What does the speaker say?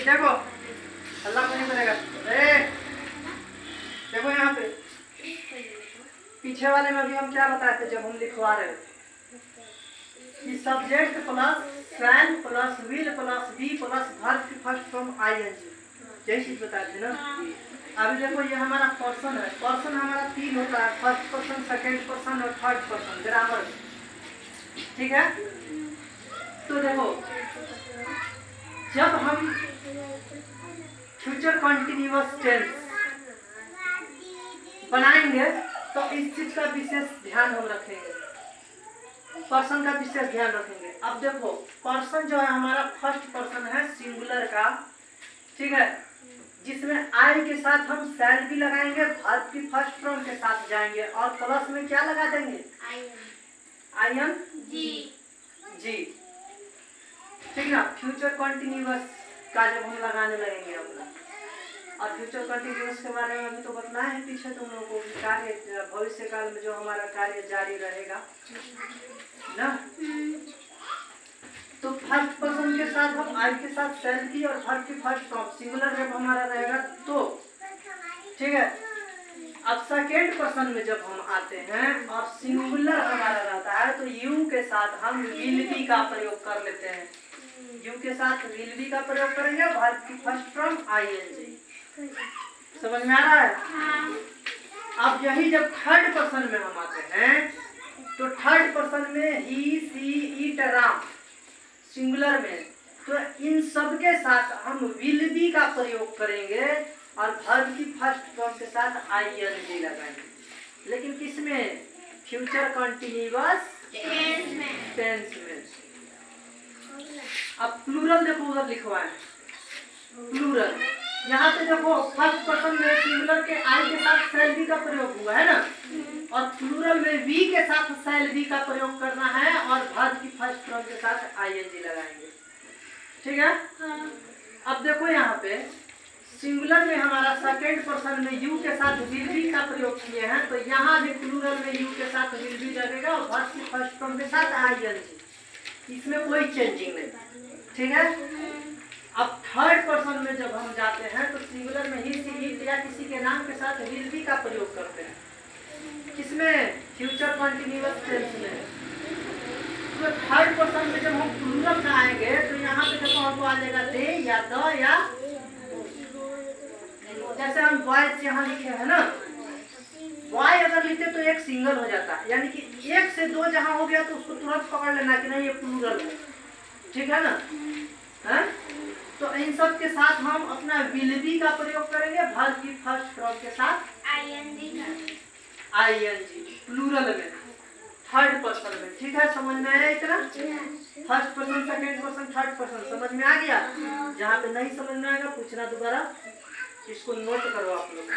देखो अल्लाह को नहीं करेगा। देखो यहाँ पे पीछे वाले में अभी हम क्या बताए थे जब हम लिखवा रहे थे कि subject plus shall plus will plus be plus verb की फर्स्ट फॉर्म आईएनजी, यही चीज बताए थे ना। अभी देखो ये हमारा पर्सन है, पर्सन हमारा 3 होता है, फर्स्ट पर्सन सेकंड पर्सन और थर्ड पर्सन ग्रामर, ठीक है। तो देखो जब हम फ्यूचर कंटिन्यूअस टेंस बनाएंगे तो इस चीज का विशेष ध्यान हम रखेंगे, पर्सन का विशेष ध्यान रखेंगे। अब देखो पर्सन जो है हमारा फर्स्ट पर्सन है सिंगुलर का, ठीक है, जिसमें आई के साथ हम शैल भी लगाएंगे, वर्ब की फर्स्ट फॉर्म के साथ जाएंगे और प्लस में क्या लगा देंगे आईएन जी, ठीक ना। फ्यूचर कंटिन्यूअस का जब हम लगाने लगेंगे अपना, और फ्यूचर कंटिन्यूअस के बारे में अभी तो बताना है पीछे तुम लोगों को, कार्य भविष्य काल में जो हमारा कार्य जारी रहेगा ना। तो फर्स्ट पर्सन के साथ हम आई के साथ शैल की और वर्ब की फर्स्ट फॉर्म सिंगुलर जब हमारा रहेगा तो, ठीक है। अब सेकेंड पर्सन में जब हम आते हैं और सिंगुलर हमारा रहता है तो यू के साथ हम विल बी का प्रयोग कर लेते हैं, यू के साथ विल बी का प्रयोग करेंगे, वर्ब की फर्स्ट फॉर्म आईएनजी। समझ में आ रहा है? अब यही जब थर्ड पर्सन में हम आते हैं तो थर्ड पर्सन में ही सी इट राम सिंगुलर में, तो इन सब के साथ हम विल बी का प्रयोग करेंगे और वर्ब की फर्स्ट फॉर्म के साथ आईएनजी लगाएंगे। लेकिन किसमें? फ्यूचर कंटिन्यूअस टेंस में। अब प्लूरल देखो उधर लिखवाए प्लूरल, यहाँ पे देखो फर्स्ट पर्सन में सिंगुलर के आई के साथ शैल बी का प्रयोग हुआ है ना, और प्लूरल में वी के साथ शैल बी का प्रयोग करना है और वर्ब की फर्स्ट फॉर्म के साथ आईएनजी लगाएंगे, ठीक है। अब देखो यहाँ पे सिंगुलर में हमारा सेकेंड पर्सन में यू के साथ विल बी का प्रयोग किए हैं, तो यहाँ भी प्लूरल में यू के साथ विल बी लगेगा और वर्ब की फर्स्ट फॉर्म के साथ आईएनजी, इसमें कोई चेंजिंग नहीं, ठीक है। अब थर्ड पर्सन में जब हम जाते हैं तो सिंगुलर में ही सी इट या किसी के नाम के साथ विल बी का प्रयोग करते हैं, किसमें? फ्यूचर कंटिन्यूअस टेंस में। तो थर्ड पर्सन में जब हम प्लूरल में आएंगे तो यहाँ पे देखो हमको आ जाएगा दे या द, या जैसे हम बॉयज यहाँ लिखे हैं ना, बॉय अगर लिखते तो एक सिंगल हो जाता है, यानी कि 1 से 2 जहाँ हो गया तो उसको तुरंत पकड़ लेना कि नहीं ये प्लूरल है, ठीक है ना। है? तो इन सब के साथ हम अपना विल बी का प्रयोग करेंगे, वर्ब की फर्स्ट फॉर्म के साथ आईएनजी प्लूरल में थर्ड पर्सन में, ठीक है। समझ में आया इतना? First person second person third person समझ में आ गया? जहाँ पे नहीं समझ में आएगा पूछना दोबारा, इसको नोट करो आप लोग।